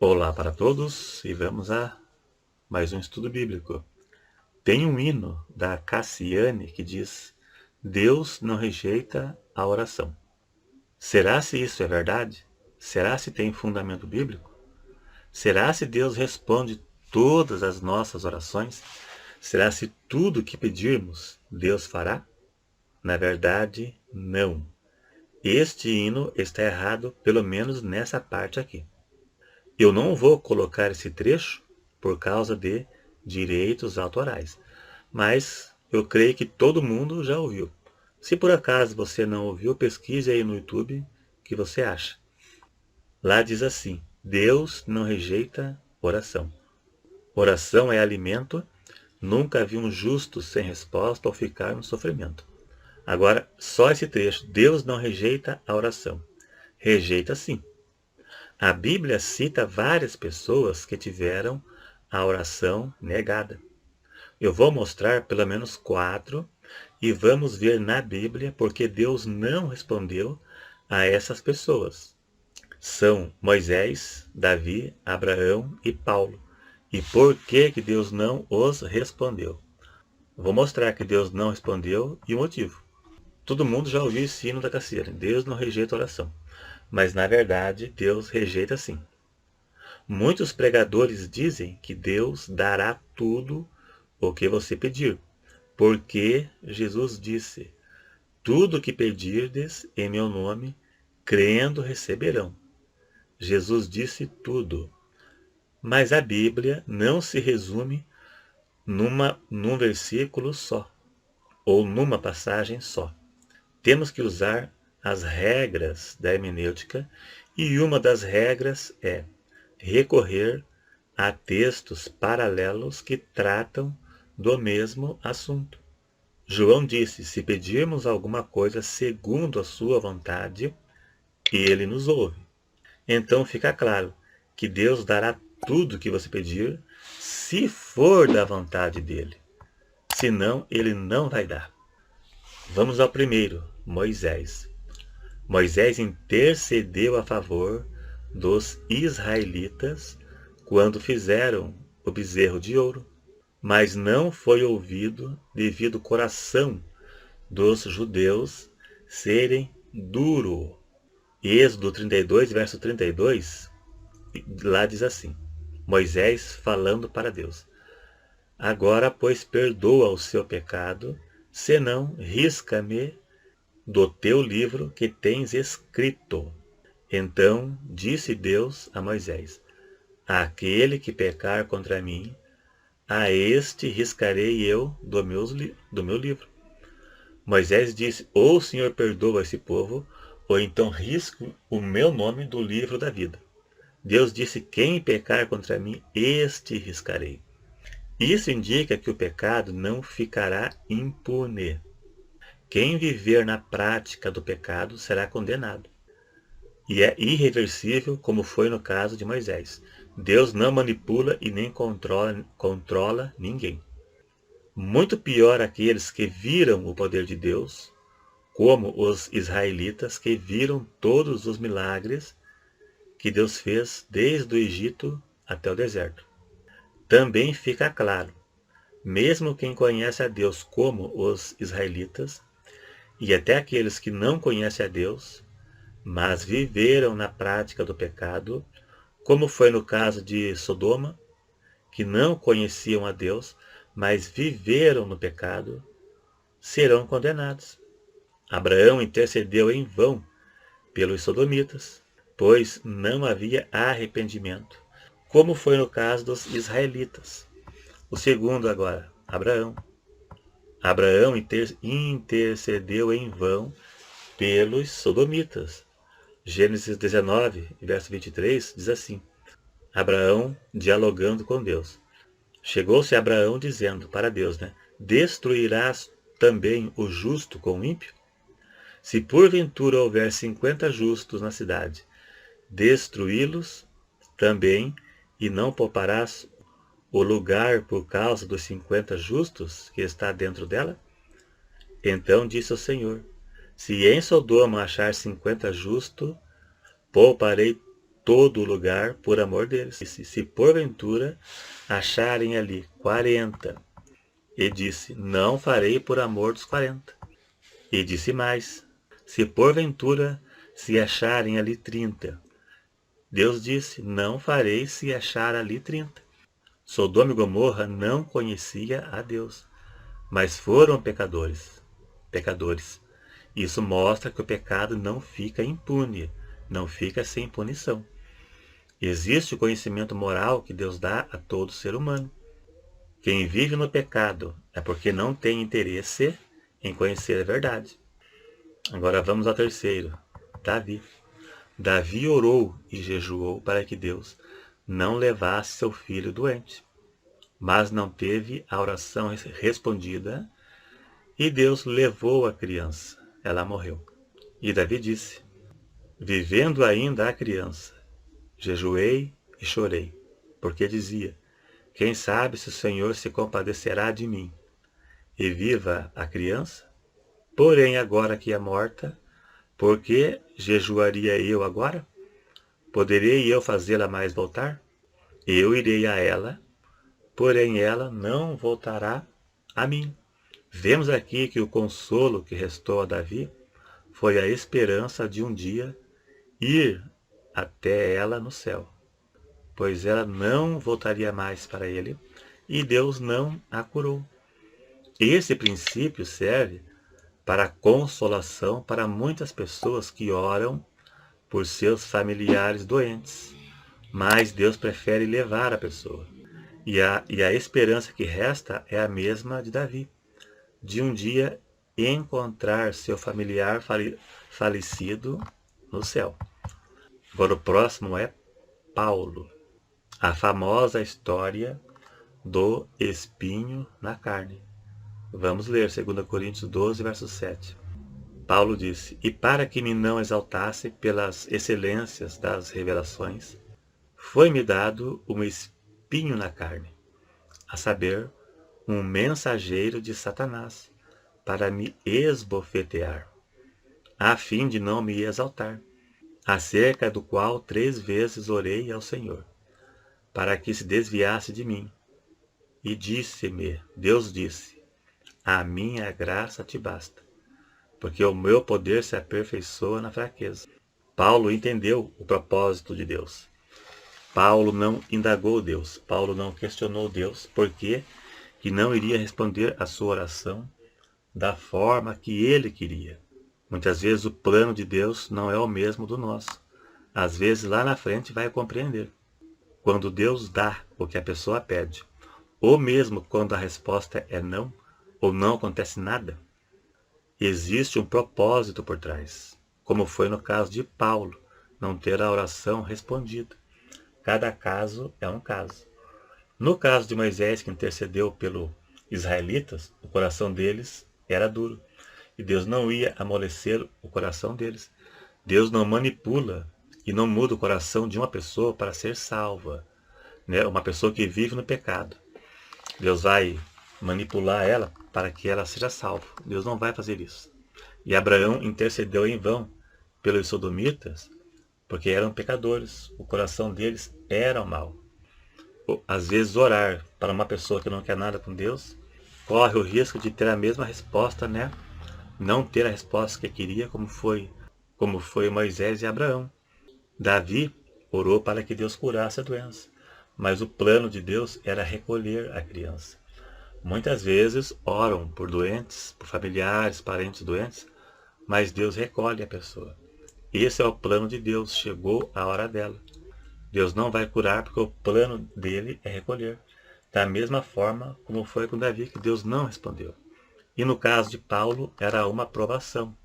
Olá para todos e vamos a mais um estudo bíblico. Tem um hino da Cassiane que diz: Deus não rejeita a oração. Será se isso é verdade? Será se tem fundamento bíblico? Será se Deus responde todas as nossas orações? Será se tudo que pedirmos Deus fará? Na verdade, não. Este hino está errado, pelo menos nessa parte aqui. Eu não vou colocar esse trecho por causa de direitos autorais, mas eu creio que todo mundo já ouviu. Se por acaso você não ouviu, pesquise aí no YouTube o que você acha. Lá diz assim: Deus não rejeita oração. Oração é alimento, nunca vi um justo sem resposta ou ficar no sofrimento. Agora, só esse trecho: Deus não rejeita a oração. Rejeita sim. A Bíblia cita várias pessoas que tiveram a oração negada. Eu vou mostrar pelo menos 4 e vamos ver na Bíblia porque Deus não respondeu a essas pessoas. São Moisés, Davi, Abraão e Paulo. E por que que Deus não os respondeu? Vou mostrar que Deus não respondeu e o motivo. Todo mundo já ouviu esse hino da Cassiane. Deus não rejeita oração. Mas na verdade, Deus rejeita sim. Muitos pregadores dizem que Deus dará tudo o que você pedir, porque Jesus disse: Tudo o que pedirdes em meu nome, crendo receberão. Jesus disse tudo. Mas a Bíblia não se resume num versículo só, ou numa passagem só. Temos que usar as regras da hermenêutica, e uma das regras é recorrer a textos paralelos que tratam do mesmo assunto. João disse: se pedirmos alguma coisa segundo a sua vontade, ele nos ouve. Então fica claro que Deus dará tudo que você pedir, se for da vontade dele. Senão, ele não vai dar. Vamos ao primeiro, Moisés. Moisés intercedeu a favor dos israelitas quando fizeram o bezerro de ouro, mas não foi ouvido devido ao coração dos judeus serem duro. Êxodo 32, verso 32, lá diz assim: Moisés falando para Deus: Agora, pois, perdoa o seu pecado, senão risca-me do teu livro que tens escrito. Então disse Deus a Moisés: Aquele que pecar contra mim, a este riscarei eu do meu livro. Moisés disse: Ou o Senhor perdoa esse povo, ou então risco o meu nome do livro da vida. Deus disse: Quem pecar contra mim, este riscarei. Isso indica que o pecado não ficará impune. Quem viver na prática do pecado será condenado. E é irreversível, como foi no caso de Moisés. Deus não manipula e nem controla ninguém. Muito pior aqueles que viram o poder de Deus, como os israelitas que viram todos os milagres que Deus fez desde o Egito até o deserto. Também fica claro, mesmo quem conhece a Deus como os israelitas, e até aqueles que não conhecem a Deus, mas viveram na prática do pecado, como foi no caso de Sodoma, que não conheciam a Deus, mas viveram no pecado, serão condenados. Abraão intercedeu em vão pelos sodomitas, pois não havia arrependimento, como foi no caso dos israelitas. O segundo agora, Abraão. Abraão intercedeu em vão pelos sodomitas. Gênesis 19, verso 23, diz assim: Abraão dialogando com Deus. Chegou-se Abraão dizendo para Deus, Destruirás também o justo com o ímpio? Se porventura houver 50 justos na cidade, destruí-los também, e não pouparás o lugar por causa dos 50 justos que está dentro dela? Então disse o Senhor: Se em Sodoma achar 50 justos, pouparei todo o lugar por amor deles. E se porventura acharem ali 40, e disse, não farei por amor dos 40. E disse mais, se porventura se acharem ali 30, Deus disse, não farei se achar ali 30. Sodoma e Gomorra não conhecia a Deus, mas foram pecadores. Isso mostra que o pecado não fica impune, não fica sem punição. Existe o conhecimento moral que Deus dá a todo ser humano. Quem vive no pecado é porque não tem interesse em conhecer a verdade. Agora vamos ao terceiro, Davi. Davi orou e jejuou para que Deus não levasse seu filho doente, mas não teve a oração respondida e Deus levou a criança. Ela morreu. E Davi disse, vivendo ainda a criança, jejuei e chorei, porque dizia, quem sabe se o Senhor se compadecerá de mim, e viva a criança? Porém, agora que é morta, por que jejuaria eu agora? Poderei eu fazê-la mais voltar? Eu irei a ela, porém ela não voltará a mim. Vemos aqui que o consolo que restou a Davi foi a esperança de um dia ir até ela no céu, pois ela não voltaria mais para ele e Deus não a curou. Esse princípio serve para consolação para muitas pessoas que oram por seus familiares doentes, mas Deus prefere levar a pessoa. E a esperança que resta é a mesma de Davi, de um dia encontrar seu familiar falecido no céu. Agora o próximo é Paulo, a famosa história do espinho na carne. Vamos ler 2 Coríntios 12, verso 7. Paulo disse, e para que me não exaltasse pelas excelências das revelações, foi-me dado um espinho na carne, a saber, um mensageiro de Satanás, para me esbofetear, a fim de não me exaltar, acerca do qual 3 vezes orei ao Senhor, para que se desviasse de mim. E disse-me, Deus disse, a minha graça te basta, porque o meu poder se aperfeiçoa na fraqueza. Paulo entendeu o propósito de Deus. Paulo não indagou Deus, Paulo não questionou Deus, porque que não iria responder a sua oração da forma que ele queria. Muitas vezes o plano de Deus não é o mesmo do nosso. Às vezes lá na frente vai compreender. Quando Deus dá o que a pessoa pede, ou mesmo quando a resposta é não, ou não acontece nada, existe um propósito por trás, como foi no caso de Paulo, não ter a oração respondida. Cada caso é um caso. No caso de Moisés, que intercedeu pelos israelitas, o coração deles era duro. E Deus não ia amolecer o coração deles. Deus não manipula e não muda o coração de uma pessoa para ser salva, né? Uma pessoa que vive no pecado. Deus vai manipular ela para que ela seja salva. Deus não vai fazer isso. E Abraão intercedeu em vão pelos sodomitas, porque eram pecadores. O coração deles era mau. Às vezes orar para uma pessoa que não quer nada com Deus, corre o risco de ter a mesma resposta, né? Não ter a resposta que queria, como foi Moisés e Abraão. Davi orou para que Deus curasse a doença, mas o plano de Deus era recolher a criança. Muitas vezes oram por doentes, por familiares, parentes doentes, mas Deus recolhe a pessoa. Esse é o plano de Deus, chegou a hora dela. Deus não vai curar porque o plano dele é recolher. Da mesma forma como foi com Davi, que Deus não respondeu. E no caso de Paulo, era uma provação.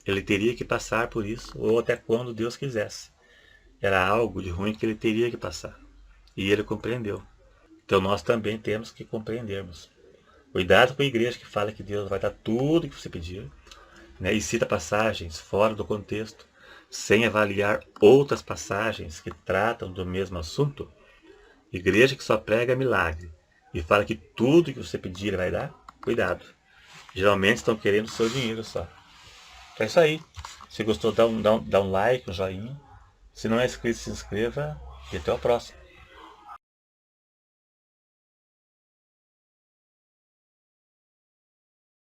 Ele teria que passar por isso, ou até quando Deus quisesse. Era algo de ruim que ele teria que passar. E ele compreendeu. Então nós também temos que compreendermos. Cuidado com a igreja que fala que Deus vai dar tudo que você pedir, né? E cita passagens fora do contexto, sem avaliar outras passagens que tratam do mesmo assunto. Igreja que só prega milagre e fala que tudo que você pedir ele vai dar, cuidado. Geralmente estão querendo o seu dinheiro só. Então é isso aí. Se gostou, dá um like, um joinha. Se não é inscrito, se inscreva e até o próximo.